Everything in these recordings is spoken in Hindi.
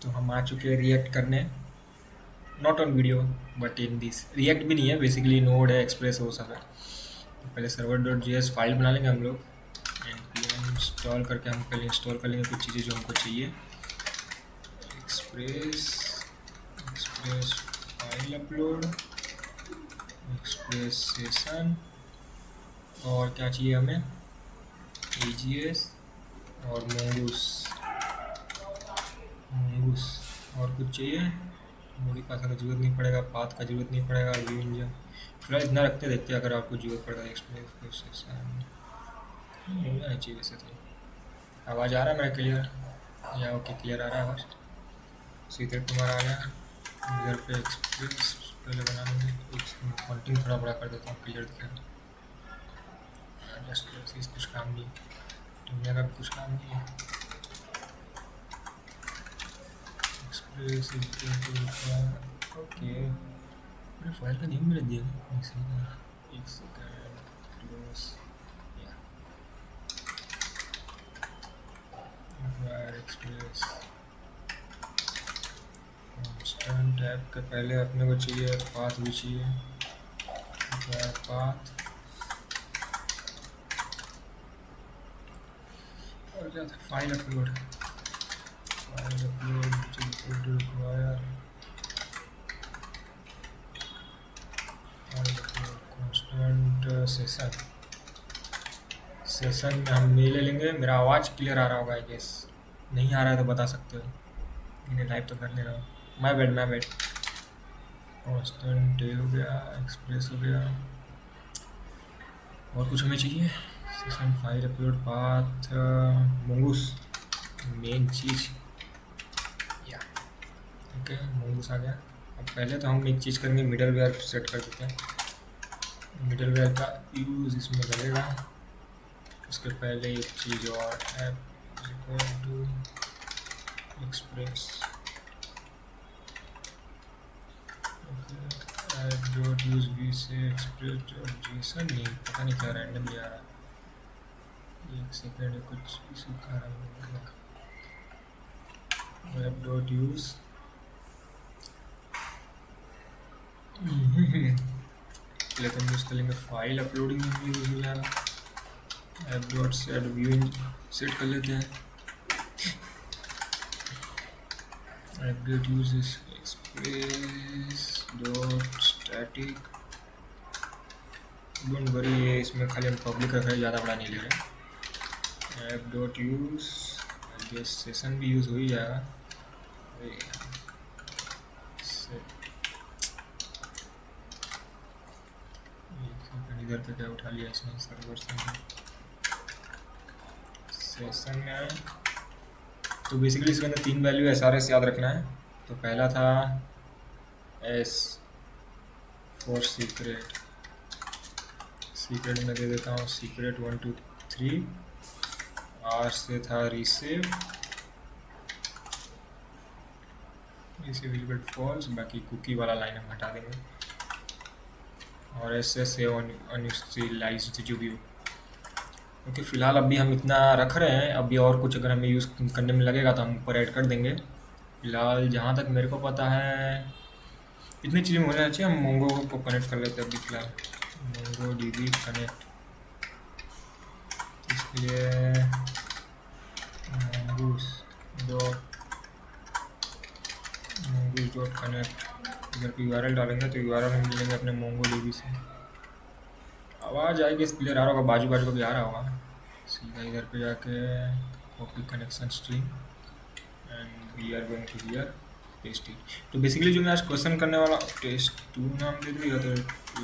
तो हम आ चुके हैं रिएक्ट करने, not on video but in this react भी नहीं है, बेसिकली नोड है, एक्सप्रेस वो सब है। तो पहले server.js फाइल बना लेंगे हम लोग, npm इंस्टॉल करके हम पहले इंस्टॉल कर लेंगे कुछ चीज़ें जो हमको चाहिए। Express express file upload, express session, और क्या चाहिए हमें, AGS और mongoose mongoose, और कुछ चाहिए बॉडी पास का जरूरत नहीं पड़ेगा, पाथ का जरूरत नहीं पड़ेगा, व्यू इंजन फिलहाल इतना रखते, देखते अगर आपको जरूरत पड़ेगा। एक्सप्रेस सेशन हो जाना चाहिए वैसे तो। आवाज़ आ रहा है मेरा क्लियर, या ओके क्लियर आ रहा है आवाज़? सीधे तुम्हारा आ गया इधर पे। एक्सप्रेस पहले बना लेंगे, फॉन्टिंग थोड़ा बड़ा कर देता हूँ, क्लियर दिखे। जस्ट कुछ काम नहीं, दुनिया का भी कुछ काम नहीं है। एक्सप्रेस ओके, मेरे फाइल का नेम भी दिया एक second, close express constant tab के पहले अपने को चाहिए पाथ भी चाहिए, पाथ और क्या था, file upload require constant session में हम ये ले लेंगे। मेरा आवाज़ क्लियर आ रहा होगा आई गेस, नहीं आ रहा है तो बता सकते हो, मैंने लाइव तो कर ले रहा हूँ। माय बैड कांस्टेंट हो गया, एक्सप्रेस हो गया, और कुछ हमें चाहिए। Session file upload path mongoose main चीज़, या ओके mongoose आ गया। अब पहले तो हम एक चीज़ करेंगे, मिडल वेयर सेट कर देते हैं। मिडल वेयर का यूज़ इसमें करेगा, उसके पहले एक चीज़ और, app equal to express dot use we say express dot JSON, नहीं पता नहीं क्या रैंडमली आ रहा है, एक सेकेंड कुछ इशू आ रहा है। ऐप डॉट यूज पहले तो हम यूज़ कर लेंगे फाइल अपलोडिंग में भी यूज़ हो जाएगा। App dot set view set कर लेते हैं। App dot use express dot static, don't worry, ये इसमें खाली हम पब्लिक रख रहे हैं, ज़्यादा बड़ा नहीं ले रहे। App dot use guess session भी यूज़ हो ही जाएगा। इधर पे क्या उठा लिया इसने सर्वर से, सेशन में तो बेसिकली इसके अंदर 3 वैल्यू SRS याद रखना है। तो पहला था S फॉर सीक्रेट, सीक्रेट में दे देता हूँ सीक्रेट 1 2 3। R से था रिसीव, रिसीवेबल फॉल्स, बाकी कुकी वाला लाइन हम हटा देंगे। और S से अनइनिशियलाइज्ड जो भी हो। ओके फिलहाल अभी हम इतना रख रहे हैं, अभी और कुछ अगर हमें यूज़ करने में लगेगा तो हम ऊपर ऐड कर देंगे। फिलहाल जहाँ तक मेरे को पता है इतनी चीज़ें होना चाहिए। हम मोंगो को कनेक्ट कर लेते हैं अभी फिलहाल, मोंगो DB कनेक्ट, इसके लिए mongoose डॉट कनेक्ट, इधर पे URL डालेंगे तो URL हम मिलेंगे अपने मोंगो DB से। आवाज़ आएगी क्लियर आ रहा होगा, बाजू बाजू को भी आ रहा होगा। सीधा इधर पे जाके copy connection stream and we are going to here paste it. तो बेसिकली जो मैं आज क्वेश्चन करने वाला, टेस्ट 2 नाम दे दिया तो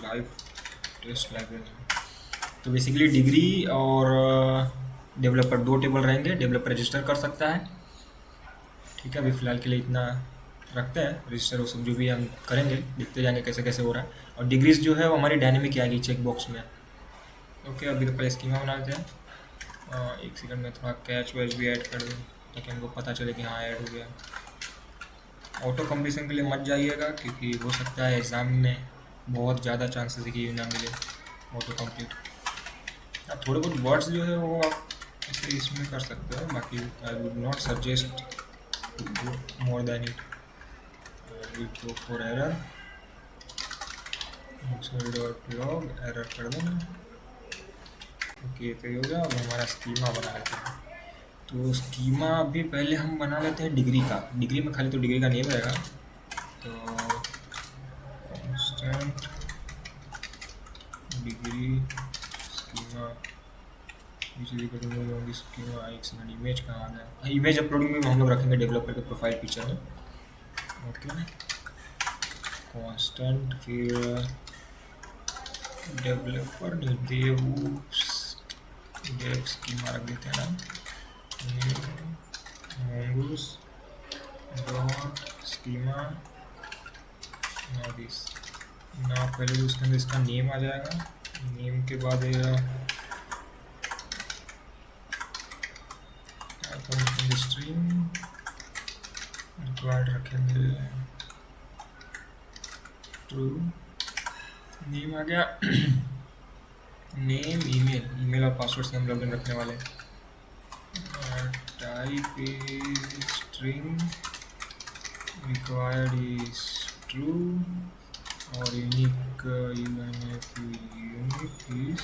लाइव टेस्ट लाइब्रेरी। तो बेसिकली डिग्री और डेवलपर 2 टेबल रहेंगे, डेवलपर रजिस्टर कर सकता है। ठीक है, अभी फ़िलहाल के लिए इतना रखते हैं, रजिस्टर वो सब जो भी हम करेंगे देखते जाएंगे कैसे कैसे हो रहा है। और डिग्रीज जो है वो हमारी डायनेमिक आएगी चेक बॉक्स में। ओके अभी तो पहले स्कीमा बना देते हैं। एक सेकंड में थोड़ा कैच वैच भी ऐड कर दें ताकि हमको पता चले कि हाँ ऐड हो गया। ऑटो कंप्लीशन के लिए मत जाइएगा क्योंकि हो सकता है एग्ज़ाम में बहुत ज़्यादा चांसेस है कि ना मिले ऑटो कंप्लीट। अब थोड़े बहुत वर्ड्स जो है वो आप ऐसे इसमें कर सकते हो, बाकी I would not suggest to go more than it. We go for error. log error कर देना। ओके तो ये हो गया। अब हमारा स्कीमा बना लेते हैं। तो स्कीमा अभी पहले हम बना लेते हैं डिग्री का। डिग्री में खाली तो डिग्री का नेम रहेगा। तो constant डिग्री स्कीमा स्कीमा एक सेकंड। इमेज कहाँ आ गया? इमेज अपलोडिंग में हम लोग रखेंगे डेवलपर के प्रोफाइल पिक्चर में। ओके कांस्टेंट फिर डेवलपर देव स्कीमा रख देते हैं ना। mongoose डॉट स्कीमा दिस ना। पहले उसके अंदर इसका नेम आ जाएगा। नेम के बाद स्ट्रीम रिक्वायर्ड रखेंगे ट्रू। नेम आ गया। नेम ईमेल और पासवर्ड से हम लॉगिन रखने वाले। Type is string required is true और यूनिक इज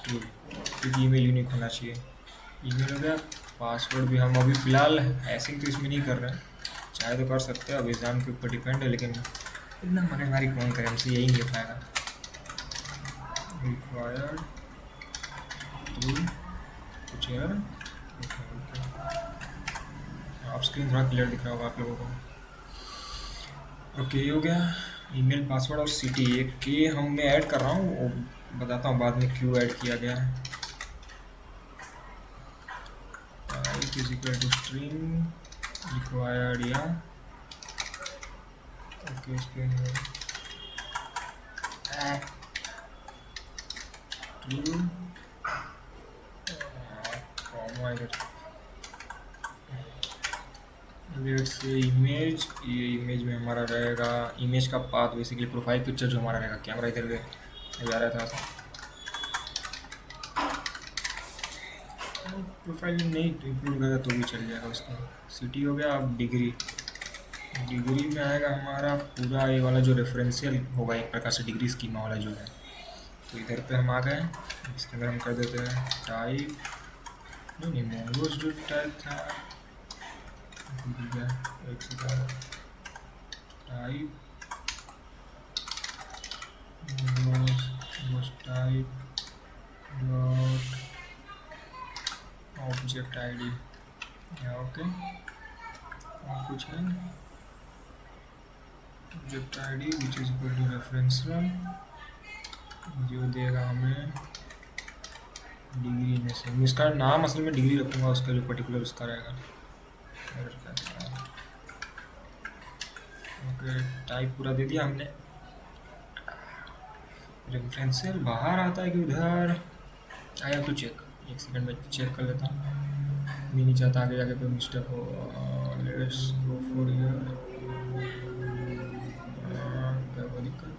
ट्रू क्योंकि ईमेल यूनिक होना चाहिए। ईमेल हो गया। पासवर्ड भी हम अभी फ़िलहाल ऐसे तो इसमें नहीं कर रहे हैं, चाहे तो कर सकते हैं। अब एग्ज़ाम के ऊपर डिपेंड है, लेकिन इतना मगजमारी कौन करे, हमसे यही नहीं हो पाएगा। रिक्वायर्ड टू कुछ यार आप स्क्रीन थोड़ा क्लियर दिख रहा होगा आप लोगों को। ओके हो गया। ईमेल पासवर्ड और सिटी एक के हम मैं ऐड कर रहा हूँ, वो बताता हूँ बाद में क्यों ऐड किया गया है। Type is equal to string required या ओके स्ट्रिंग ट्रू कॉमा इधर से इमेज। ये इमेज में हमारा रहेगा इमेज का पाथ, बेसिकली प्रोफाइल पिक्चर जो हमारा रहेगा। कैमरा इधर जा रहा था, प्रोफाइल नहीं इंक्लूड करेगा तो भी चल जाएगा उसका। सिटी हो गया। अब डिग्री में आएगा हमारा पूरा ये वाला जो रेफरेंशियल होगा, एक प्रकार से डिग्री स्कीमा वाला जो है। तो इधर पे हम आ गए। इसके अंदर हम कर देते हैं टाइप नहीं मोंगोस जो टाइप था एक second. Type Mongoose type dot object ID okay. और कुछ है object ID which is equal to referential जो देगा हमें डिग्री में से। मैं इसका नाम असल में डिग्री रखूँगा, उसका जो पर्टिकुलर उसका रहेगा। ओके टाइप पूरा दे दिया हमने। रेफरेंशियल बाहर आता है कि उधर आया तो चेक, एक सेकंड में चेक कर लेता हूँ। मैं नहीं चाहता आगे जाके कोई मिस्टेक हो। Let's go for here. क्या हुआ दिक्कत?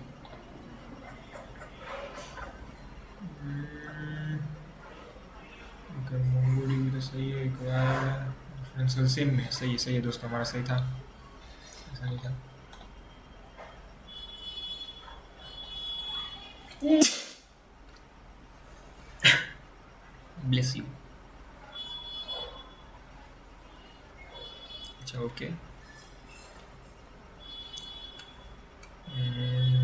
ओके मोंगोडी भी तो सही है। रेफरेंशियल सेम में सही है दोस्तों, हमारा सही था, ऐसा नहीं था। Bless you. अच्छा ओके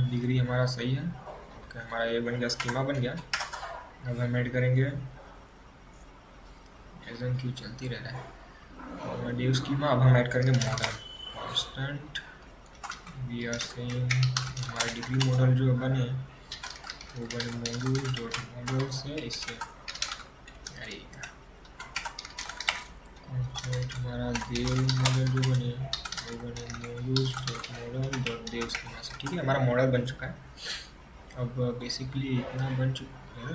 डिग्री हमारा सही है। ओके हमारा ये बन गया, स्कीमा बन गया। अब हम ऐड करेंगे एजन क्यों चलती रह रहा है और डिव स्कीमा। अब हम ऐड करेंगे model constant. We are saying हमारा डिग्री मॉडल जो बने वो बने मोंगोस डॉट मॉडल से इससे हमारा देव मॉडल जो बने वो बने मोंगोस डॉट मॉडल डॉट देव स्कीमा से। ठीक है हमारा मॉडल बन चुका है। अब बेसिकली इतना बन चुका है।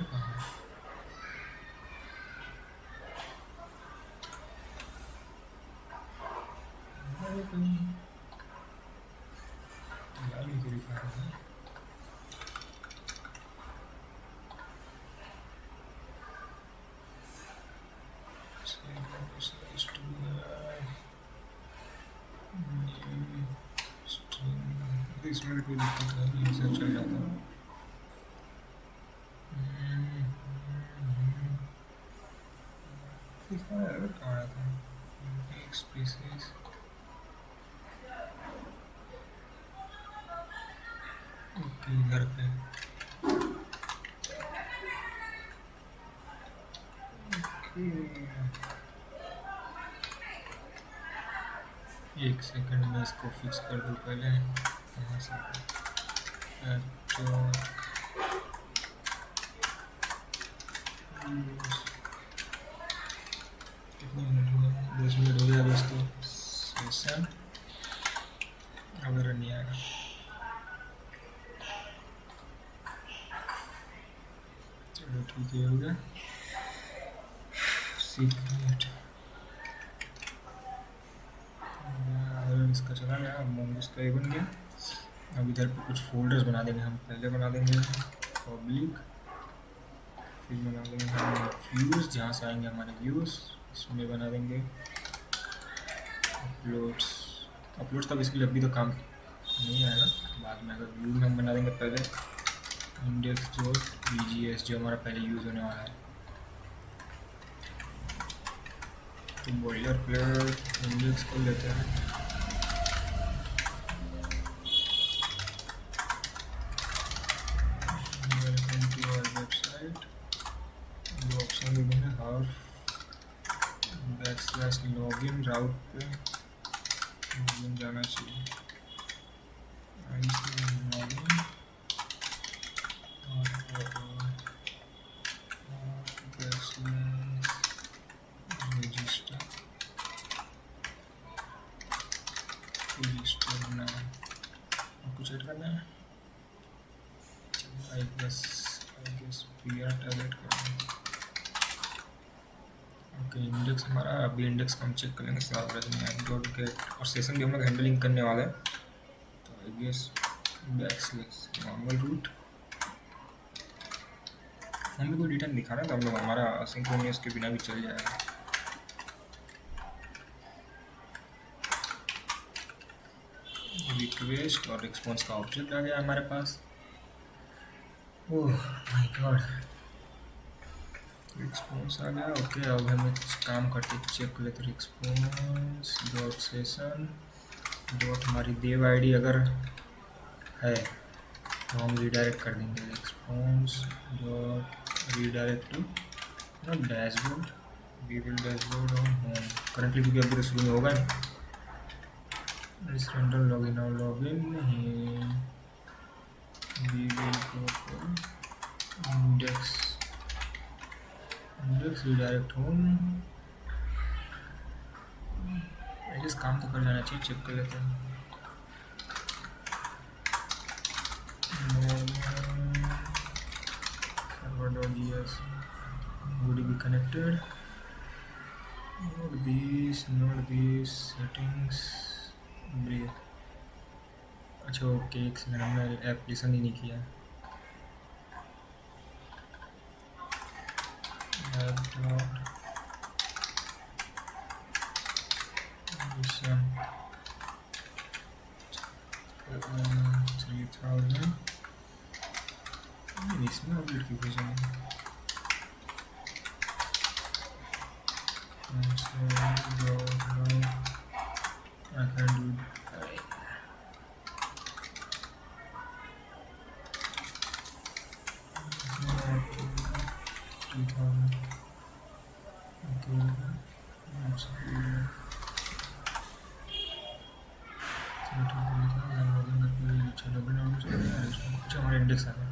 इसमें तो कोई दिक्कत है नहीं, सब चल जाता है। कहाँ आया था एक स्पीसीज। ओके घर पे एक सेकंड में इसको फिक्स कर दूँ पहले। कहाँ से तो कितने मिनट हुए? 10 मिनट हो गया दोस्तों। सेशन अगर नहीं आएगा चलो ठीक है, हो गया। सीक्रेट इसका चला गया। मोंगोस का ये बन गया। अब इधर पे कुछ फोल्डर्स बना देंगे हम। पहले बना देंगे पब्लिक, फिर बना देंगे हम व्यूज़, जहाँ से आएंगे हमारे व्यूज़। इसमें बना देंगे अपलोड्स। अपलोड्स तब इसके लिए अभी तो काम नहीं आएगा, बाद में अगर व्यू में हम बना देंगे पहले इंडेक्स डॉट bgs, जो हमारा पहले यूज़ होने वाला है। तो बॉयलर प्लेट इंडेक्स को लेते हैं। Welcome to our website. वो ऑप्शन दे देंगे हाफ /login राउट पे लॉगिन जाना चाहिए। लॉगिन रजिस्टर ना कुछ ऐड करना है। आई गेस PR टैबलेट करना। ओके इंडेक्स हमारा अभी इंडेक्स को हम चेक कर लेंगे। .get और सेशन भी हम लोग हैंडलिंग करने वाले हैं। तो आई गेस नॉर्मल रूट हम लोग को डेटा दिखाना है, तो हम लोग हमारा असिंक्रोनियस के बिना भी चल जाएगा। रिक्वेस्ट और रिस्पॉन्स का ऑब्जेक्ट आ गया हमारे पास। ओह माय गॉड, रिस्पॉन्स आ गया। ओके अब हम काम करते चेक कर लेते। रिस्पॉन्स डॉट सेशन डॉट हमारी देव आईडी अगर है तो हम रिडायरेक्ट कर देंगे। Response dot redirect to dashboard, we will dashboard on home currently, क्योंकि अभी तो शुरू में होगा नहीं। इस रेंडर लॉगिन और लॉगिन नहीं, we will go for index redirect home. I guess काम तो कर जाना चाहिए। चेक कर लेते हैं। server.js would be connected. Not these settings break। अच्छा ओके एक सेकंड, हमने एप्लीकेशन ही नहीं किया। इसमें अपडेट की वजह I can do हमारे इंडेक्स आ गया।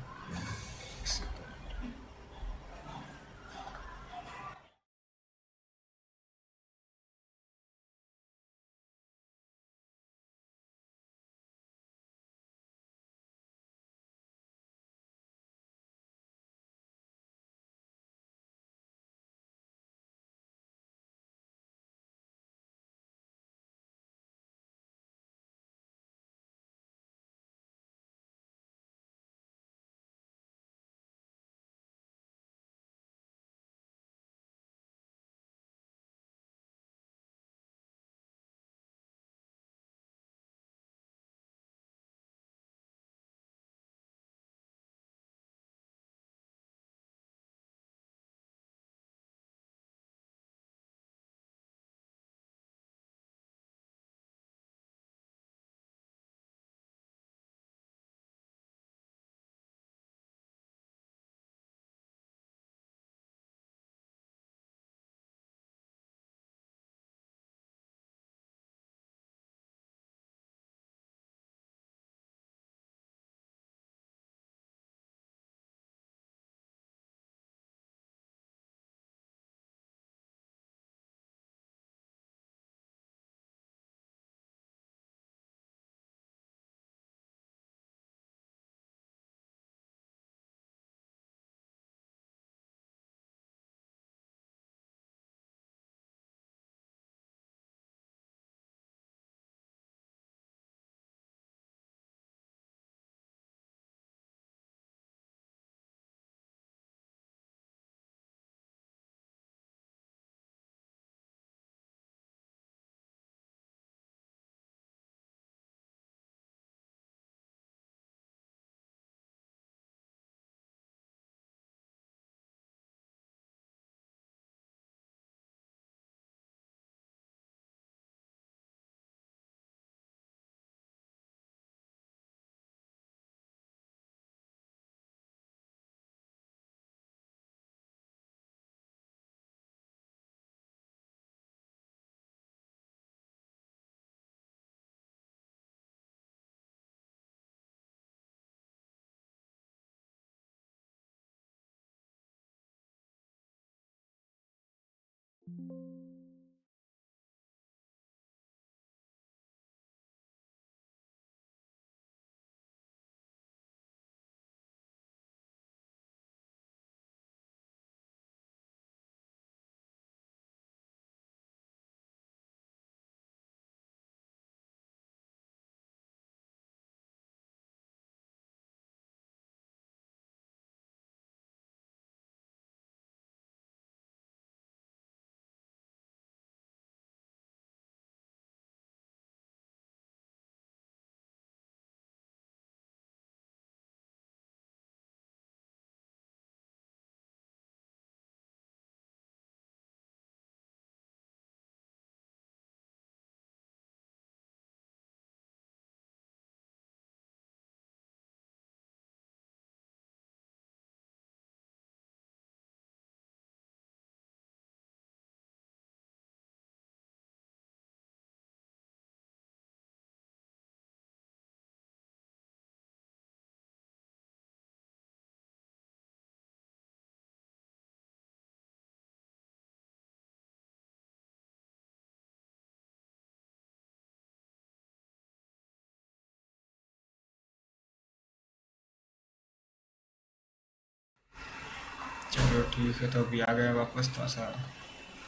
चलो ठीक है, तो अभी आ गया वापस, थोड़ा सा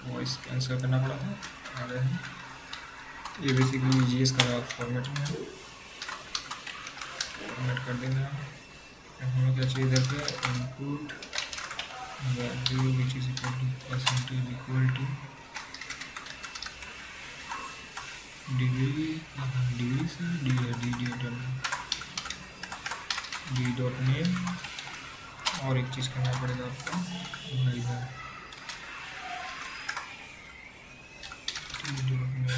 वॉइस कैंसिल करना पड़ा था। आ गए हैं। ये बेसिकली जीएस का फॉर्मेट में है, फॉर्मेट कर देना है। हमें क्या चाहिए इधर पे, input value which is equal to percentage equal to degree, degree से डी डॉट नेम। और एक चीज़ करना पड़ेगा आपको, इधर डी डॉट नेम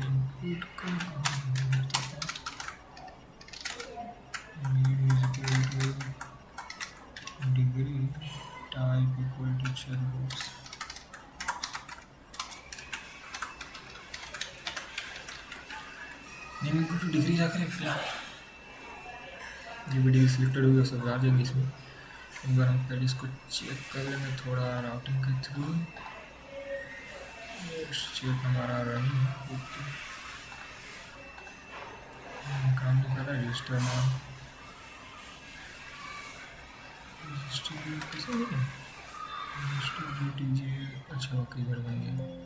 इनपुट का name is equal to degree type equal to check box. Name equal to degree रख रहे फिलहाल, जो भी डिग्री सिलेक्टेड होगी वो सब आ जाएगी इसमें। एक बार हम पहले इसको चेक कर लेंगे थोड़ा राउटिंग के थ्रू। चेक हमारा रही है, काम नहीं कर रहा है। रजिस्टर नाम, रजिस्टर कैसे होगा, रजिस्टर जो दीजिए। अच्छा ओके, इधर बन गया।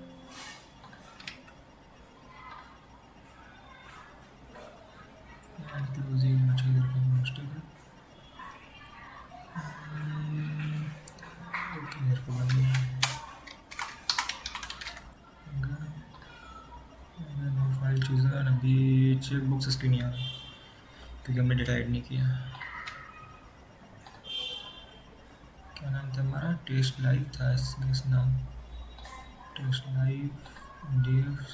क्लोजिंग अच्छा इधर का मास्टर है। ओके इधर का बन गया। फाइल चूजर अभी चेक बॉक्सेस क्यों नहीं आ रहा, क्योंकि हमने डेटा ऐड नहीं किया। क्या नाम था हमारा, टेस्ट लाइव था इस नाम, test live div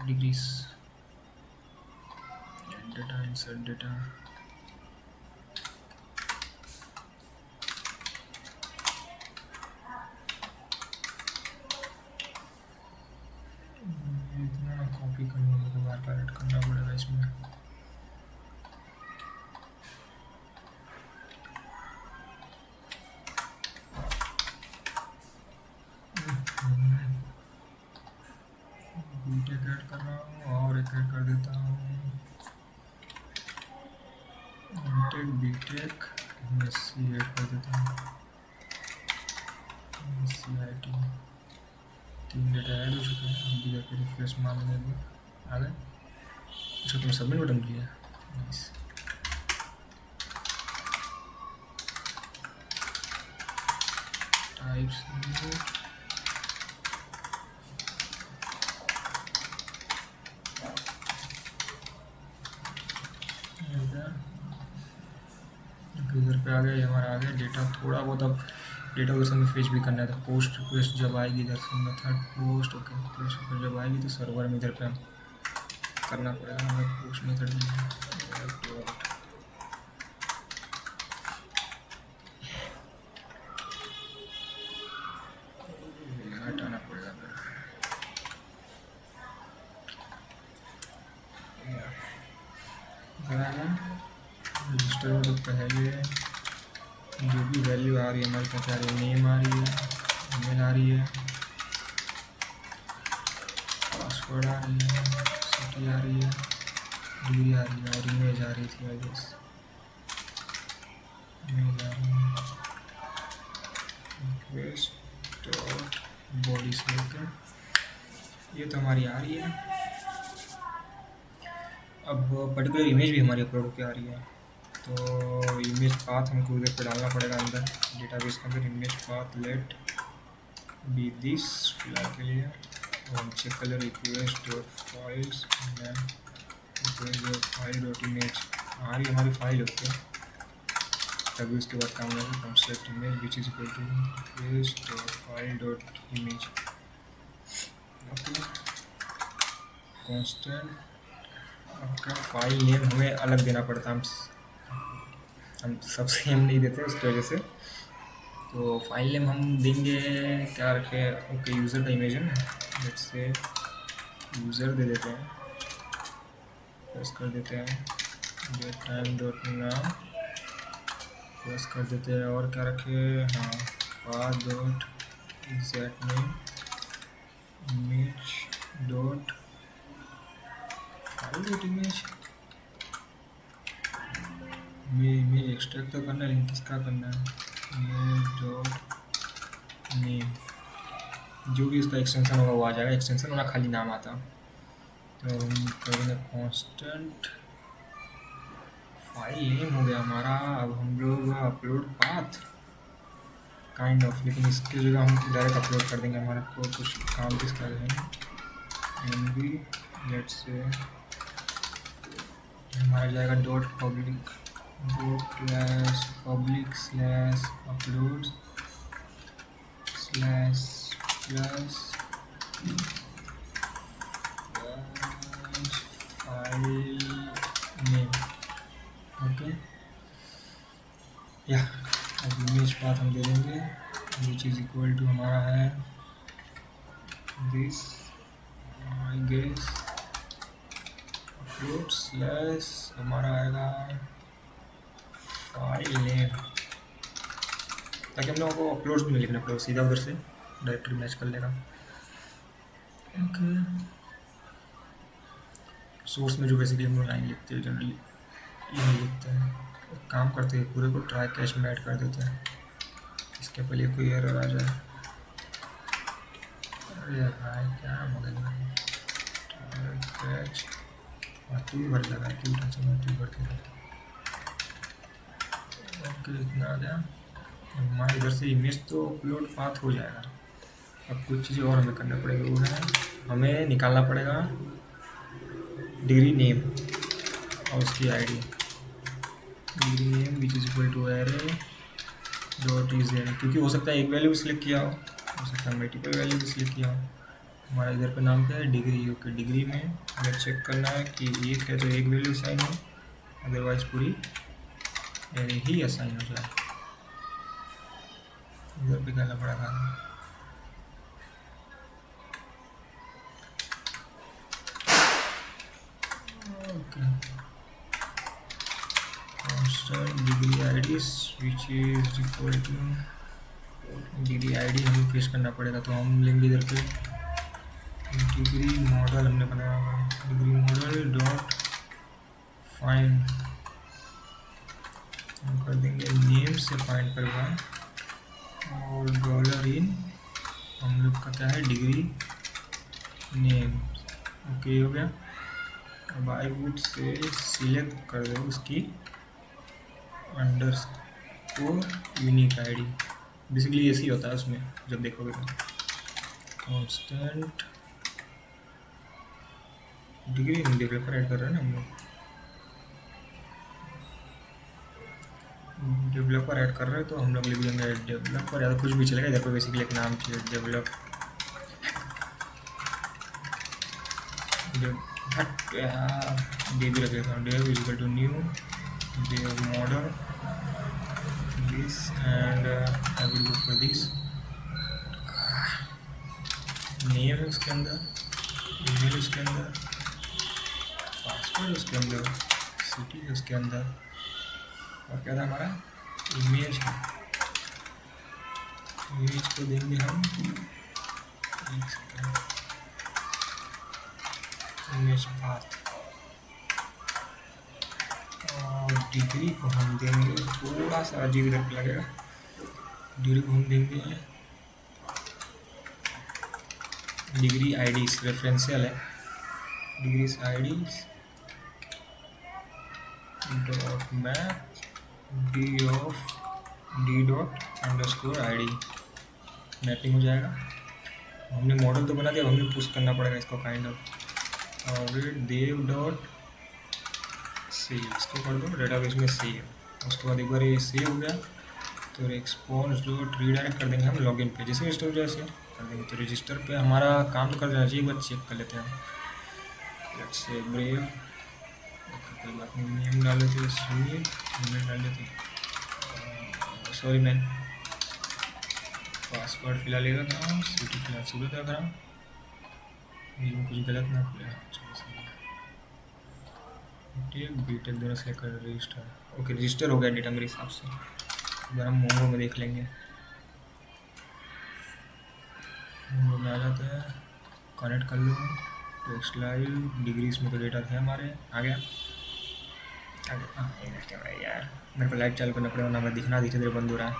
degrees data insert data. इतना ना कॉपी करने के बार बार ऐड करना पड़ेगा इसमें। बीटेक ऐड कर रहा हूँ और एक ऐड कर देता हूँ बीटेक, बीटेक एमएससी ऐड कर देता हूँ, एमएससी आईटी। 3 डेटा ऐड हो चुके हैं। अभी जाकर रिफ्रेश मार लेंगे, आ गए। अच्छा तुमने सबमिट बटन किया, नाइस। टाइप्स इधर पे आ गया, हमारा आ गया डेटा। थोड़ा बहुत अब डेटा उधर से हमें फेच भी करना है, तो पोस्ट रिक्वेस्ट जब आएगी इधर से method post, okay post request जब आएगी तो सर्वर में इधर पे हम करना पड़ेगा हमें पोस्ट मेथड भी हटाना पड़ेगा। भी वैल्यू आ रही है हमारे पास, आ रही है नेम आ रही है, ईमेल आ रही है, पासवर्ड आ रही है, सिटी आ रही है, डिग्री आ रही है और इमेज आ रही थी आई गेस, इमेज आ रही है रिक्वेस्ट डॉट बॉडी से, ये तो हमारी आ रही है। अब पर्टिकुलर इमेज भी हमारी अपलोड होकर आ रही है, तो इमेज पाथ हमको उधर पे डालना पड़ेगा अंदर डेटाबेस के अंदर, image path let be this फिलहाल के लिए, और हम चेक कर ले request dot files request dot file dot image आ रही हमारी फाइल होती है, तभी उसके बाद काम लगा construct image which is equal to request dot file dot image. Okay constant आपका फाइल नेम हमें अलग देना पड़ता है, हम सब सेम नहीं देते उसकी वजह से, तो फाइल नेम हम देंगे क्या रखें, ओके यूज़र का इमेज है ना, लेट्स से यूज़र दे देते हैं, प्रेस कर देते हैं get time dot now, press कर देते हैं, और क्या रखें, हाँ path dot exact name image dot file dot image, image extract तो करना है लेकिन किसका करना है, इमेज डॉट नेम, जो भी उसका एक्सटेंशन होगा वो आ जाएगा, एक्सटेंशन होना खाली नाम आता, तो हम करेंगे कांस्टेंट फाइल नेम हो गया हमारा। अब हम लोग अपलोड पाथ काइंड ऑफ, लेकिन इसकी जगह हम डायरेक्ट अपलोड कर देंगे, हमारे को कुछ काम किस कर रहे हैं, एम बी लेट्स से हमारा जाएगा dot public dot public slash upload slash plus file name. Okay या अब इमेज पाथ हम दे देंगे विच इज इक्वल टू हमारा है this I guess upload slash हमारा आएगा फाइल नेम, ताकि हम लोगों को अपलोड्स भी नहीं लिखना पड़े, सीधा उधर से डायरेक्टली मैच कर लेगा। ओके सोर्स में जो बेसिकली हम लोग लाइन लिखते हैं जनरली ये नहीं लिखते हैं, काम करते हैं पूरे को ट्राई कैश में ऐड कर देते हैं, इसके पहले कोई एरर आ जाए, अरे भाई क्या मगज में कैच तू भर लगा तू टेंशन तू भर के। ओके इतना आ गया, हमारे इधर से इमेज तो अपलोड पाथ हो जाएगा। अब कुछ चीज़ें और हमें करना पड़ेगा, वो है हमें निकालना पड़ेगा डिग्री नेम और उसकी ID, degree name which is equal to array dot is array, क्योंकि हो सकता है एक वैल्यू भी सिलेक्ट किया हो सकता है मल्टीपल वैल्यू भी सिलेक्ट किया हो। हमारा इधर पे नाम क्या है डिग्री, ओके डिग्री में हमें चेक करना है कि एक है तो एक वैल्यू असाइन हो, अदरवाइज पूरी एरे ही असाइन हो जाए। इधर पे करना पड़ेगा okay constant degree ID which is equal to degree ID हमें फेस करना पड़ेगा, तो हम लेंगे इधर पे डिग्री मॉडल हमने बनाया हुआ है, डिग्री मॉडल डॉट फाइंड, हम कर देंगे नेम से फाइंड करवा, और डॉलर इन हम लोग का क्या है डिग्री नेम। ओके हो गया, अब आई वुड से सिलेक्ट कर दो उसकी अंडरस्कोर यूनिक आईडी, बेसिकली ऐसे ही होता है उसमें जब देखोगे तो कांस्टेंट डिग्री डेवलपर ऐड कर रहे हैं ना हम लोग, डेवलपर ऐड कर रहे हैं तो हम लोग लिख देंगे डेवलपर, या तो कुछ भी चलेगा, इधर पे बेसिकली एक नाम चाहिए डेवलप डेव रख लेता हूँ, dev equal to new dev model this and I will go for this, name है उसके अंदर, ईमेल उसके अंदर, पासवर्ड उसके अंदर, सिटी है उसके अंदर, और क्या था हमारा इमेज है इसको देंगे हम, एक सेकेंड, इमेज पाथ, और डिग्री को हम देंगे, थोड़ा सा अजीब लगेगा, डिग्री को हम देंगे डिग्री आईडीज, रेफरेंशियल है, degrees IDs dot map D of D dot underscore I D, mapping हो जाएगा। हमने मॉडल तो बना दिया, हमने पुश करना पड़ेगा इसको काइंड ऑफ, और देव डॉट सेव, इसको कर दो डेटाबेस में सेव। उसके बाद एक बार ये सेव हो गया तो रिस्पॉन्स डॉट रीडायरेक्ट कर देंगे हम लॉगिन पे, जैसे रजिस्टर हो जाए ऐसे कर देंगे। तो रजिस्टर पे हमारा काम तो कर देना चाहिए, एक बार चेक कर लेते हैं हम। लेट्स से ब्रेव, कोई बात नहीं, नेम डाल लेते, सुनील ईमेल डाल लेते, सॉरी मैन, पासवर्ड फिलहाल लेगा करा, सिटी फिलहाल सूरत है करा, में कुछ गलत ना खुले, चलो सही है। टेक बीटेक दोनों सेलेक्ट कर, रजिस्टर, ओके रजिस्टर हो गया डेटा मेरे हिसाब से। एक बार हम मोंगो में देख लेंगे, मोंगो में आ जाते हैं, कनेक्ट कर लो, टेक्स्ट लाइव, डिग्रीज में तो डेटा थे हमारे, आ गया क्या भाई यार, मेरे को लाइट चालू करना पड़ेगा ना, मैं दिखना धीरे धीरे बंद हो रहा है,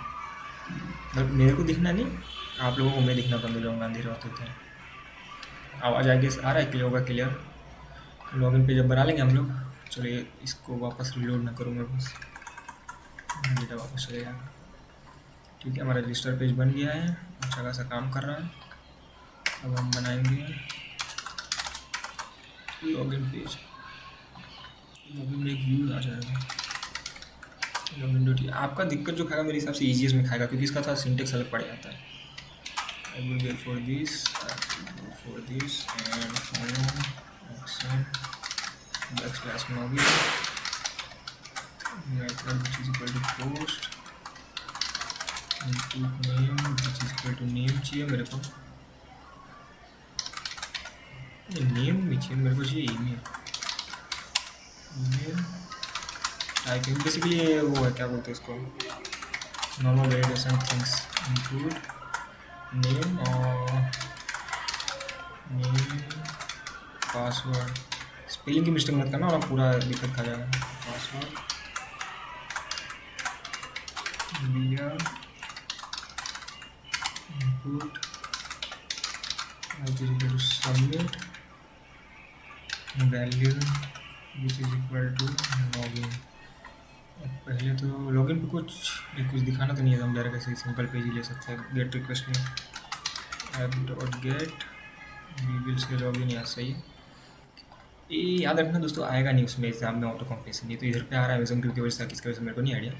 मतलब मेरे को दिखना नहीं, आप लोगों को मैं दिखना बंद हो जाऊँगा अंधेरे होते थे। आवाज़ आगे आ रहा है, क्लियर होगा, क्लियर। लॉगिन पे जब बना लेंगे हम लोग, चलिए इसको वापस रिलोड ना करूँ मैं, बस डेटा वापस चले जाएगा। ठीक है, हमारा रजिस्टर पेज बन गया है, अच्छा खासा काम कर रहा है। अब हम बनाएंगे लॉगिन पेज, लॉगिन में एक व्यू आ जाएगा, लॉगिन डॉट। आपका दिक्कत जो खाएगा मेरे हिसाब से ईजीएस में खाएगा, क्योंकि इसका था सिंटेक्स अलग पड़ जाता है। I will wait for this and follow action backslash login method which is equal to post input name which is equal to name चाहिए मेरे को, नेम भी चाहिए मेरे को, चाहिए ईमेल, ईमेल टाइपिंग बेसिकली वो है, क्या बोलते हैं इसको, normal variation things, include name और नेम पासवर्ड, स्पेलिंग की मिस्टेक मत करना और पूरा दिक्कत खा जाएगा। Password bear input submit value which is equal to login. पहले तो लॉगिन पे कुछ दिखाना तो नहीं है, हम डायरेक्ट ऐसे सिंपल पेज ही ले सकते हैं। गेट रिक्वेस्ट में app dot get we will say login, यहाँ सही है। ये याद रखना दोस्तों, आएगा नहीं उसमें एग्जाम में ऑटो कंप्लीशन, ये तो इधर पे आ रहा है अमेजन की वजह से, किसकी वजह से मेरे को नहीं आइडिया,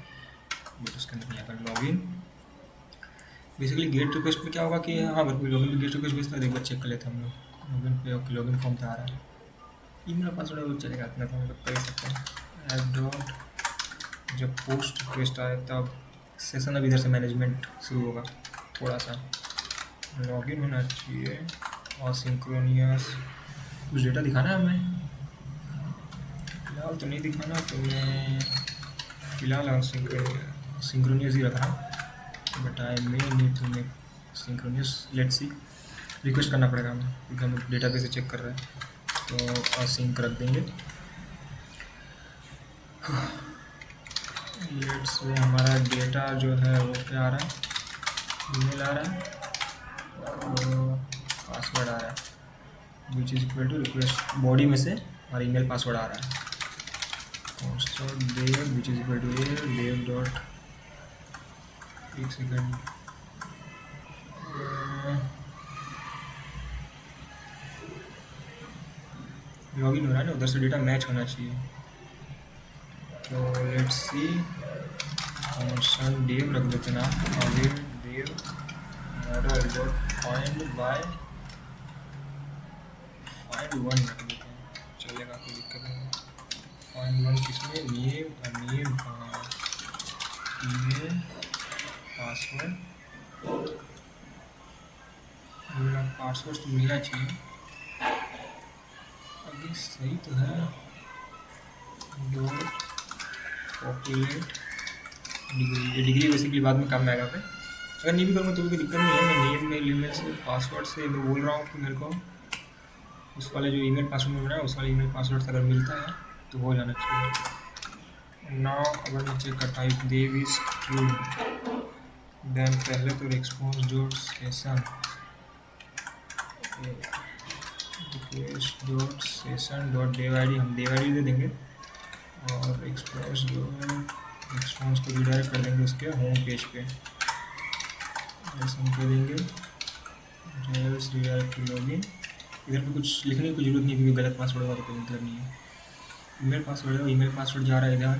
बट उसके अंदर नहीं आएगा लॉगिन। बेसिकली गेट रिक्वेस्ट में क्या होगा कि हाँ बिल्कुल लॉगिन पे गेट रिक्वेस्ट भेजता है, एक बार चेक कर लेते हैं हम लोग लॉगिन पे। ओके लॉगिन फॉर्म तो आ रहा है, ईमेल पासवर्ड वो चलेगा, इतना तो हम लोग कर सकते हैं। ऐप डॉट जब पोस्ट रिक्वेस्ट आए तब सेशन, अब इधर से मैनेजमेंट शुरू होगा, थोड़ा सा लॉगिन होना चाहिए और सिंक्रोनियस, कुछ डेटा दिखाना है हमें, फिलहाल तो नहीं दिखाना, तो मैं फिलहाल सिंक्रोनियस ही रख रहा हूँ, but I may need to make synchronous, let's see. Request करना पड़ेगा हमें, क्योंकि हम डेटाबेस से चेक कर रहे हैं, तो असिंक रख देंगे। लेट्स से हमारा डेटा जो है वो क्या आ रहा है, ईमेल आ रहा है और पासवर्ड आ रहा है, which is equal to request body में से हमारा ईमेल पासवर्ड आ रहा है, constant dev which is equal to dev dot, एक सेकेंड, लॉगिन हो रहा है ना, उधर से डेटा मैच होना चाहिए। तो लेट्स सी, कॉन्स्टेंट देव रख देते ना, aware dev model dot find by find one रख देते हैं, चलेगा, कोई दिक्कत नहीं। फाइंड वन किसमें, नेम ईमेल पासवर्ड, मेरा पासवर्ड तो मिलना चाहिए, अभी सही तो है। Dot populate degree, degree basically बाद में काम में आएगा पे, अगर नहीं भी करूँगा तो भी कोई दिक्कत नहीं है, मैं नेम में ईमेल से पासवर्ड से मैं बोल रहा हूँ कि मेरे को उस वाले जो ईमेल पासवर्ड मिल रहा है उस वाले ईमेल पासवर्ड से अगर मिलता है तो हो जाना चाहिए। नाउ अगर मैं चेक करता हूँ देव इज ट्रू, देन पहले तो response dot session request dot session dot dev I D, हम देव आई डी दे देंगे और रिस्पॉन्स को रिडायरेक्ट कर देंगे उसके होम पेज पे। हम कह देंगे रिडायरेक्ट टू लॉगिन। इधर पे कुछ लिखने की जरूरत नहीं है क्योंकि गलत पासवर्ड होगा तो कोई मतलब नहीं है। ईमेल पासवर्ड है, ईमेल पासवर्ड जा रहा है इधर,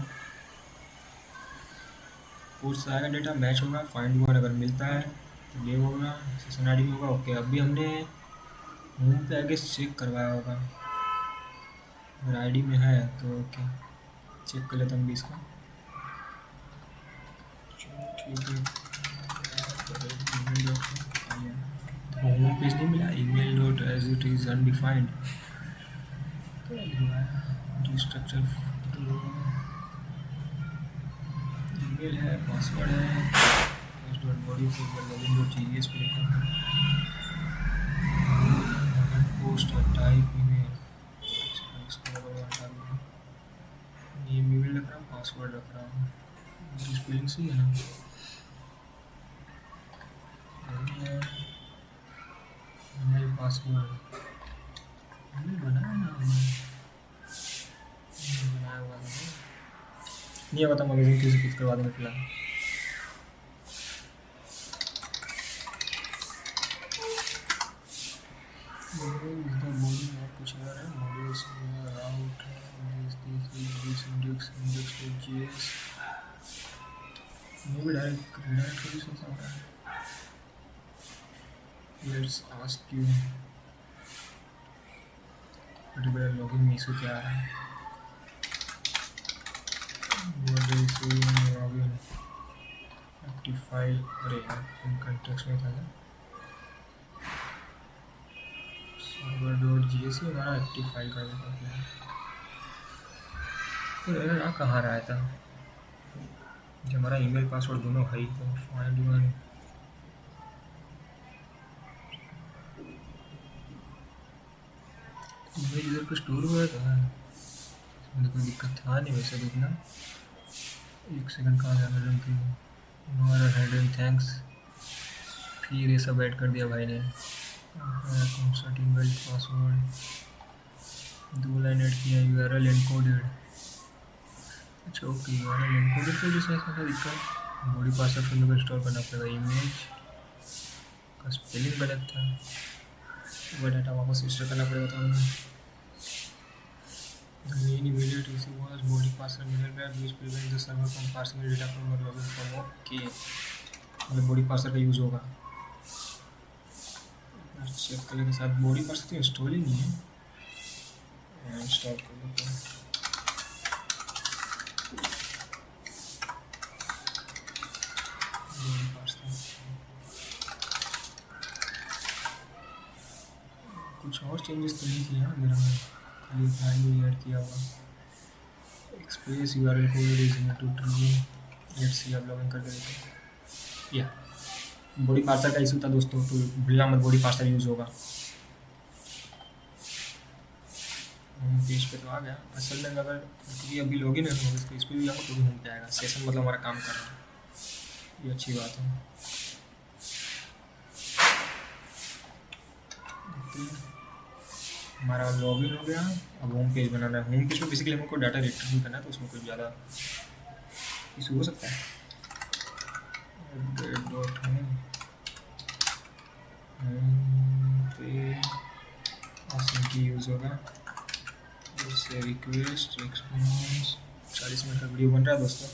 पोस्ट आएगा, डेटा मैच होगा, फाइंड वन अगर मिलता है तो ये होगा, सेशन आई डी होगा। ओके, अभी हमने होम पे आगे चेक करवाया होगा, अगर आई डी में है तो ओके चेक कर लेता हूँ इसका। ठीक है, होम पेज नहीं मिला, email dot as it is undefined structure, email है, पासवर्ड है, dot body login dot JS पे लिखा है, पोस्ट और टाइप ईमेल, नेम ईमेल रख रहा हूँ, पासवर्ड रख रहा हूँ, स्पेलिंग सही है ना, ईमेल पासवर्ड ईमेल बनाया ना बनाया हुआ नहीं होगा तो मैगजीन किसी फिक्स करवा देंगे फिलहाल। कुछ और है मॉड्यूल्स राउट index.js ये भी डायरेक्ट कर सकता है। Let's ask you particular login issue क्या आ रहा है, लॉगिन एक्टिव फाइल, अरे यार इन कंटेक्स्ट में था ना, server.js हमारा एक्टिव फाइल कर देता है, तो एरर कहाँ रहा था जब हमारा ईमेल पासवर्ड दोनों है ही, तो फाइंड वन ईमेल इधर पे स्टोर हुआ था, इसमें कोई दिक्कत था नहीं वैसे देखना। एक सेकंड कहाँ जाना रहा कि नो एरर हैंडल थैंक्स, फिर ये सब ऐड कर दिया भाई ने, concert email password 2 line add किया, यूआरएल एनकोडेड, अच्छा ओके यूआरएल एनकोडेड की वजह से ऐसा दिक्कत, बॉडी पासवर्ड फिर को इंस्टॉल करना पड़ेगा, इमेज का स्पेलिंग गलत था, वो डाटा वापस इंस्टॉल करना पड़ेगा, तो हमें the main immediate issue was body password middleware which prevents the server from parsing the data from a login from okay, मतलब बॉडी पासवर्ड का यूज़ होगा। चेक करने के साथ बॉडी पासवर्ड तो इंस्टॉल ही नहीं है, इंस्टॉल कर लेते हैं। कुछ और चेंजेस तो नहीं किया मेरा में, खाली फाइल ही ऐड किया हुआ, express URL code is in to true, let's see अब लॉगिन कर देते हैं। या बॉडी पार्सर का इशू था दोस्तों, तो भूलना मत बॉडी पार्सर यूज़ होगा। होम पेज पे तो आ गया, असल में अगर क्योंकि अभी लॉगिन है तो इस पर भी आऊँगा तो भी होम पे आएगा, सेशन मतलब हमारा काम कर रहा है, ये अच्छी बात है। हमारा लॉगिन हो गया, अब होम पेज बनाना है। होम पेज में बेसिकली हमको डाटा रिट्रीव करना है, तो उसमें कोई ज़्यादा इशू हो सकता है। की यूज़ होगा, उससे रिक्वेस्ट रिस्पॉन्स 40 मिनट का वीडियो बन रहा है दोस्तों,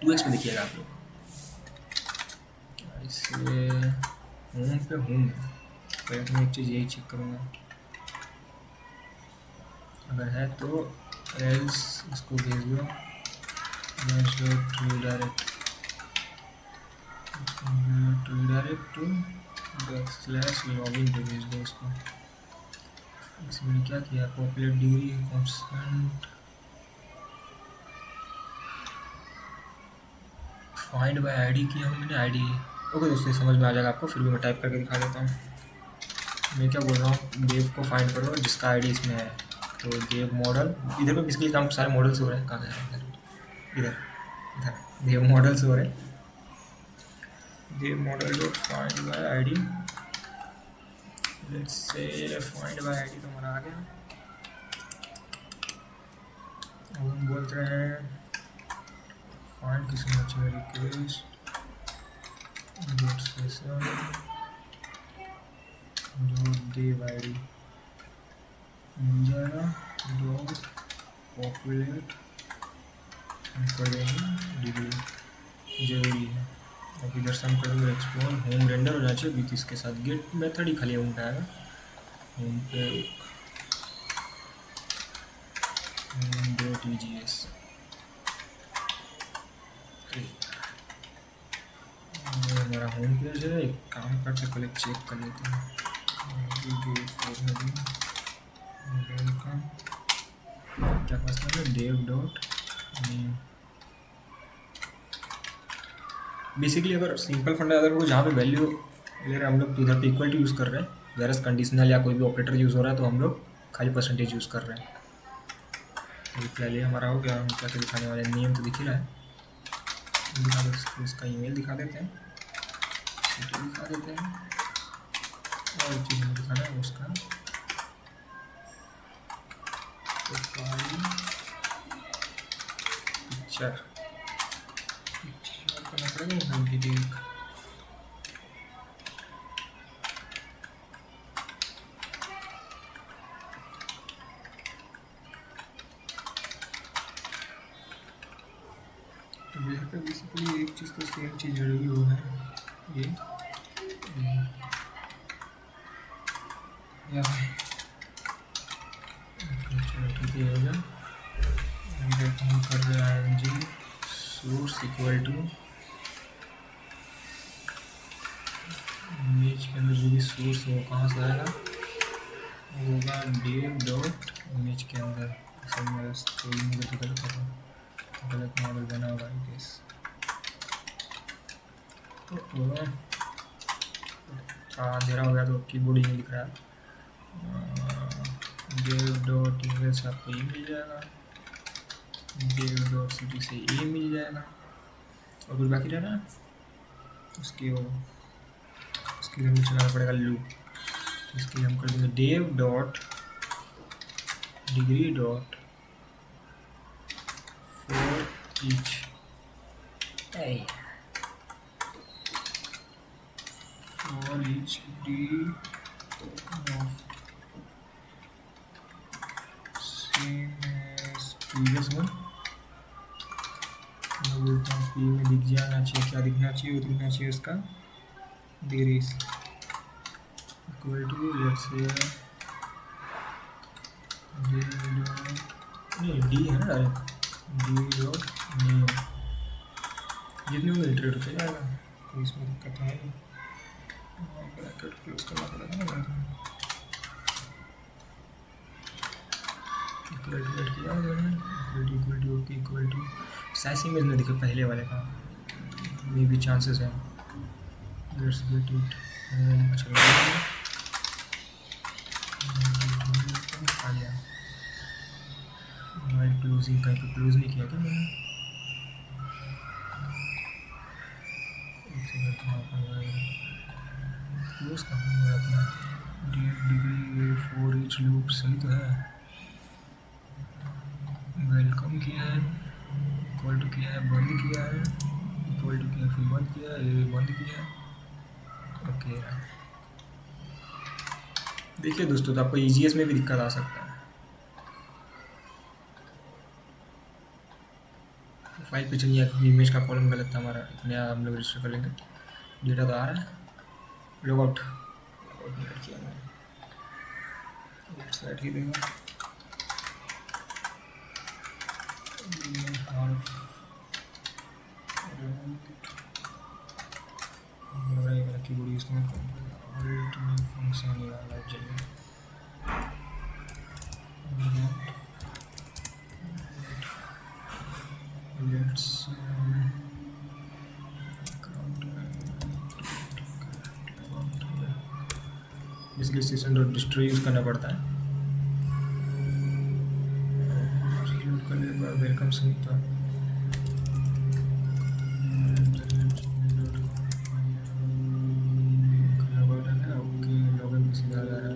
2x में देखिएगा आप लोग। इससे होम पे होम पहले तो मैं एक चीज़ यही चेक करूँगा, अगर है तो एल्स इसको भेज दो, रिडायरेक्ट टू /login पे भेज दो इसको। इसमें क्या किया, popular degree constant find by ID किया हूँ मैंने, आईडी। ओके दोस्तों, समझ में आ जाएगा आपको, फिर भी मैं टाइप करके दिखा देता हूँ। मैं क्या बोल रहा हूँ, देव को फाइंड करो जिसका आईडी इसमें है। तो देव मॉडल, इधर पे बेसिकली काम सारे मॉडल्स हो रहे हैं। कहाँ गए इधर, इधर इधर देव मॉडल्स हो रहे हैं। Dev model dot find by ID, let's say find by ID तो हमारा आ गया। अब हम बोल रहे हैं फाइंड किसी में चाहिए, रिक्वेस्ट डॉट सेशन डॉट देव आईडी मिल जाएगा, डॉट पॉपुलेट हम कर देंगे डिग्री, जरूरी है। अब इधर से हम करेंगे एक्सप्लोर, होम रेंडर हो जाना चाहिए विथ इसके साथ गेट मेथड ही खाली होम पे आएगा। होम पे डॉट EGS, हमारा होम पेज है। एक काम करते पहले चेक कर लेते हैं। क्या पासवर्ड है, देव डॉट नेम। बेसिकली अगर सिंपल फंडा अगर वो जहाँ पे वैल्यू ले रहे हैं हम लोग, तो इधर पे इक्वल टू यूज़ कर रहे हैं, वेरस कंडीशनल या कोई भी ऑपरेटर यूज़ हो रहा है तो हम लोग खाली परसेंटेज यूज़ कर रहे हैं। रिप्लाई हमारा हो गया। हम क्या दिखाने वाले, नेम तो दिख ही रहा है, दिखा दो उसका ईमेल दिखा देते हैं, दिखा देते हैं, और चीज़ दिखाना है उसका प्रोफाइल पिक्चर करना पड़ेगा। यहाँ पे बेसिकली एक चीज़ तो सेम चीज़ जुड़ी हुई है, ये चलो ठीक है हो गया। हम कर रहे हैं IMG source equal to image के अंदर जो भी सोर्स हो कहाँ से आएगा, होगा dev डॉट इमेज के अंदर। गलत मॉडल बना होगा आई गेस। तो अंधेरा हो गया तो कीबोर्ड ही नहीं दिख रहा है। dev डॉट ईमेल से आपको ये मिल जाएगा, dev डॉट city से ये मिल जाएगा, और कुछ बाकी रह रहा है उसकी हमें चलाना पड़ेगा लूप। इसके हम कर देंगे dev dot degree dot for each for each d of same as previous one। मैं बोलता हूँ पी में दिख जाना चाहिए, क्या दिखना चाहिए, वो दिखना चाहिए उसका degrees equal to let's say D है ना, डी डॉट नेम, जितने में इटरेट होते जाएगा तो इसमें दिक्कत है नहीं। ब्रैकेट क्लोज करना पड़ेगा ना, इक्वल टू किया equal to okay equal to size image में दिखे पहले वाले का, मे भी चांसेस है। लेट्स गेट इट चलो आ गया। वाइल क्लोजिंग कहीं पे क्लोज नहीं किया था मैंने, क्लोज करूँगा अपना डिग्री फॉर ईच लूप, सही तो है। वेलकम किया है, इक्वल टू किया है, बंद किया है, इक्वल टू किया है, फिर बंद किया है, ये बंद किया है। ओके देखिए दोस्तों, तो आपको EGS में भी दिक्कत आ सकता है। फाइल पे चलिए, इमेज का कॉलम गलत था हमारा, नया हम लोग रजिस्टर कर लेंगे। डेटा तो आ रहा है, लॉग आउट किया मैंने, साइड ही देगा कीबोर्ड यूज में फंक्शन ये वाला चाहिए। Let's basically system dot distro use करना पड़ता है। रीलोड करने के बाद वेलकम सुनीता ओके लॉगिन में सीधा आ जा रहा है।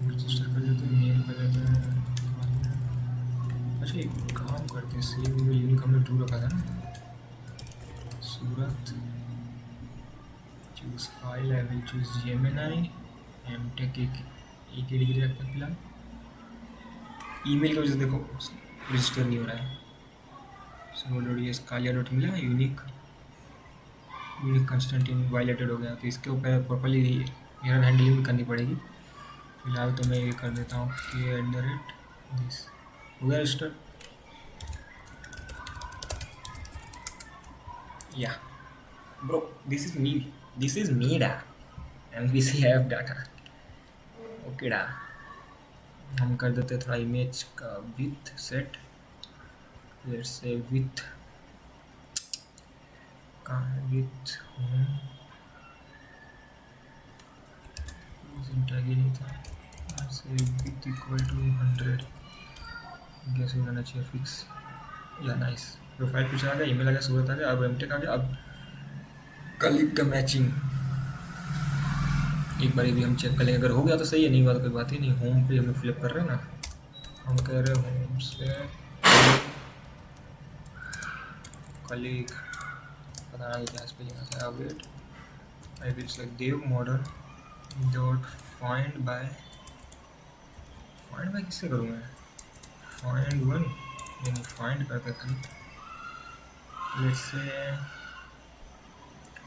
रजिस्टर कर देते हैं, मेल कर देते हैं। अच्छा एक काम करते हैं, सेव यूनिक हमने 2 रखा था ना। सूरत choose file, I will choose Gemini MTech एक ही डिग्री रखते हैं फिलहाल। ईमेल की वजह से देखो रजिस्टर नहीं हो रहा है। सर्वर.ds कालिया डॉट मिला, यूनिक कंस्टेंटिन वायलेटेड हो गया, तो इसके ऊपर प्रॉपर्ली एरर हैंडलिंग भी करनी पड़ेगी। फिलहाल तो मैं ये कर देता हूँ कि @this हो गया रजिस्टर। या ब्रो दिस इज मी डा MVC ऐप डाटा। ओके डा, हम कर देते थोड़ा इमेज का with set, let's say with कहाँ है, विथ होम टैग ही नहीं था, से विथ इक्वल टू 100 गैस हो जाना चाहिए फिक्स। या नाइस, प्रोफाइल कुछ आ गया, ईमेल आ गया, सूरत आ गया, अब एमटेक आ गया। अब कलीग का मैचिंग एक बार भी हम चेक कर लेंगे, अगर हो गया तो सही है, नहीं हुआ तो कोई बात ही नहीं। होम पे हम फ्लिप कर रहे हैं ना, हम कह रहे हैं होम से कलीग, पता नहीं क्या इस पे लिखा था। Wait, I will select dev model dot find by किससे करूँ मैं, फाइंड वन यानी फाइंड करके खाली। लेट्स से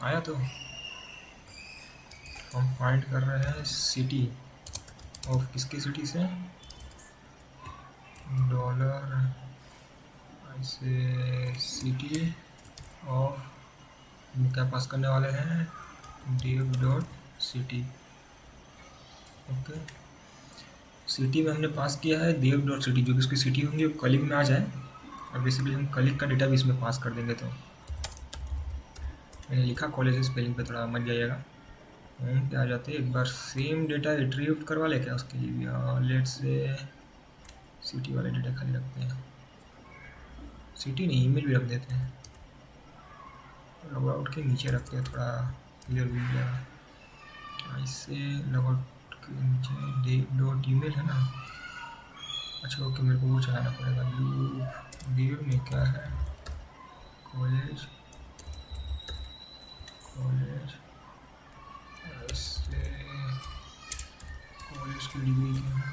आया तो हम फाइंड कर रहे हैं सिटी ऑफ, किसकी सिटी से, डॉलर ऐसे सिटी ऑफ, क्या पास करने वाले हैं, dev dot city. Okay, city में हमने पास किया है dev डॉट सिटी, जो भी उसकी सिटी होंगी वो कलिग में आ जाए, और बेसिकली हम कलिग का डेटा भी इसमें पास कर देंगे। तो मैंने लिखा कॉलेज, स्पेलिंग पे थोड़ा मच जाइएगा। होम पे आ जाते हैं, एक बार सेम डेटा रिट्रीव करवा ले क्या उसके लिए भी, लेट्स से सिटी वाले डेटा खाली रखते हैं, सिटी नहीं ईमेल भी रख देते हैं, लॉग आउट के नीचे रखते हैं, थोड़ा क्लियर भी जाएगा। ऐसे लॉग आउट के नीचे देव डॉट ईमेल है ना। अच्छा ओके, मेरे को वो चलाना पड़ेगा, लूप देव में क्या है, कॉलेज ऐसे कॉलेज की डिग्री क्या है,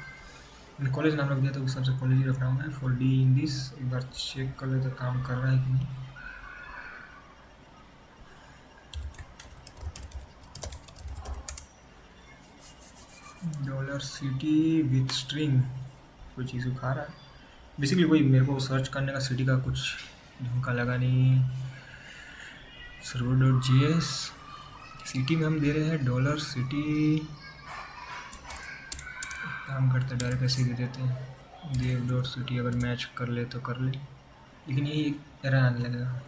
मैंने कॉलेज नाम रख दिया तो उस हिसाब से कॉलेज ही रख रहा हूँ मैं। फॉर डी इन दिस, एक बार चेक कर लेते काम कर रहा है कि नहीं। डॉलर सिटी विथ स्ट्रिंग कोई चीज़ उखा रहा है, बेसिकली वही मेरे को सर्च करने का सिटी का कुछ ढंग का लगा नहीं। server.js सिटी में हम दे रहे हैं डॉलर सिटी, काम करते डायरेक्ट ऐसे दे देते हैं देव डॉट सिटी, अगर मैच कर ले तो कर ले, लेकिन यही एरर आने लगेगा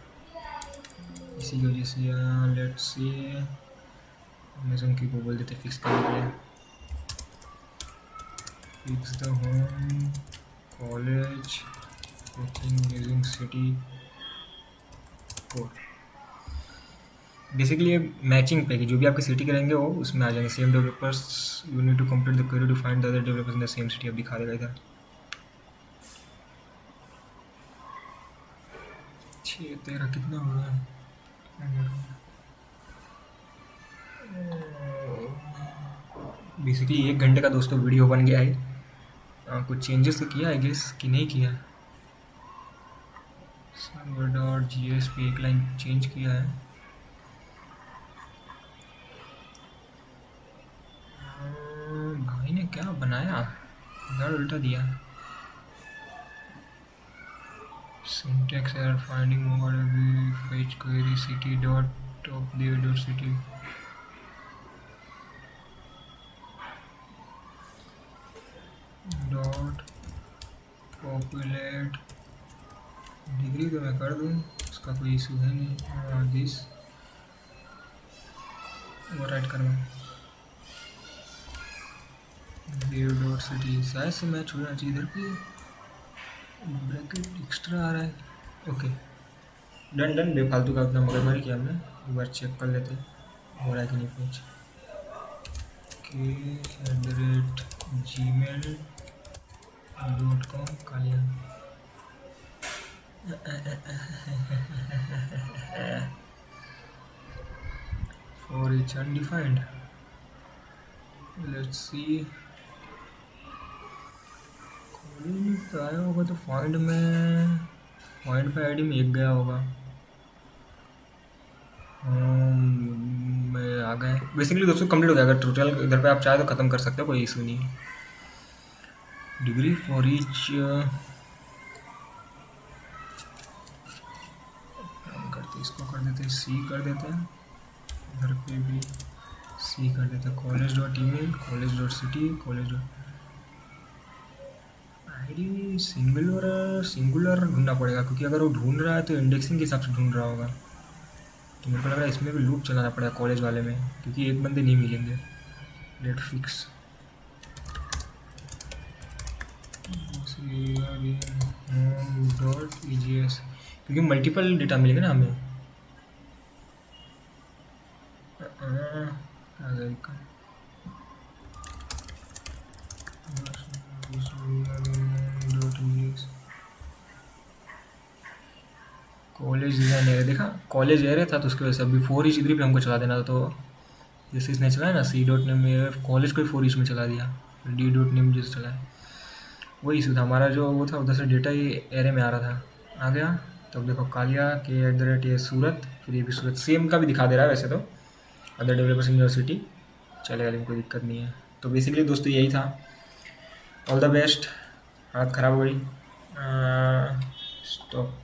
इसी की वजह से। लेट्स से अमेज़न की को बोल देते फिक्स करने के लिए, fix the home college using city code. Basically ये मैचिंग पे कि जो भी आपके सिटी के रहेंगे वो उसमें आ जाएंगे। Same developers you need to complete the query to find the other developers in the same city, अब दिखा देगा इधर। 6 13 कितना हो गया, बेसिकली 1 घंटे का दोस्तों वीडियो बन गया है। कुछ चेंजेस तो किया है गेस कि नहीं किया है, server.js पे एक लाइन चेंज किया है। भाई ने क्या बनाया, इधर उल्टा दिया। syntax error finding MongoDB fetch query city dot of dev dot city। Dot populate degree तो मैं कर दूँ, उसका कोई इशू है नहीं। दिस ओवर राइट करना डॉट सिटी शायद से मैच होना चाहिए इधर पे ब्रैकेट एक्स्ट्रा आ रहा है। ओके डन डन बेफालतू का अपना मगजमारी किया हमने एक बार चेक कर लेते हो रहा है कि नहीं पहुँच के gmail.com कालिया for each undefined let's see college पे आया होगा तो फाइंड पे आईडी में एक गया होगा मैं आ गए बेसिकली दोस्तों कंप्लीट हो गया अगर टोटल इधर पे आप चाहे तो ख़त्म कर सकते हो कोई इशू नहीं है डिग्री फॉर ईच करते इसको कर देते सी कर देते हैं इधर पे भी सी कर देते हैं college.email college.city college ID singular ढूंढना पड़ेगा क्योंकि अगर वो ढूंढ रहा है तो इंडेक्सिंग के हिसाब से ढूंढ रहा होगा तो मेरे को लग रहा है इसमें भी लूप चलाना पड़ेगा कॉलेज वाले में क्योंकि एक बंदे नहीं मिलेंगे लेट फिक्स .egs क्योंकि मल्टीपल डेटा मिलेंगे ना हमें कॉलेज एरिया देखा कॉलेज एरिया था तो उसकी वजह से अभी 4 ईच इधर पे हमको चला देना था तो जैसे इसने चलाया ना सी डॉट नेम में कॉलेज को 4 ईच में चला दिया फिर डी डॉट नेम जैसे चलाया वही इशू था हमारा जो वो था उधर से डेटा ही एरे में आ रहा था आ गया तो अब देखो कालिया के @ ये सूरत फिर ये भी सूरत सेम का भी दिखा दे रहा है वैसे तो अदर डेवलपर्स यूनिवर्सिटी चलेगा लेकिन कोई दिक्कत नहीं है तो बेसिकली दोस्तों यही था ऑल द बेस्ट हालत ख़राब हो गई स्टॉप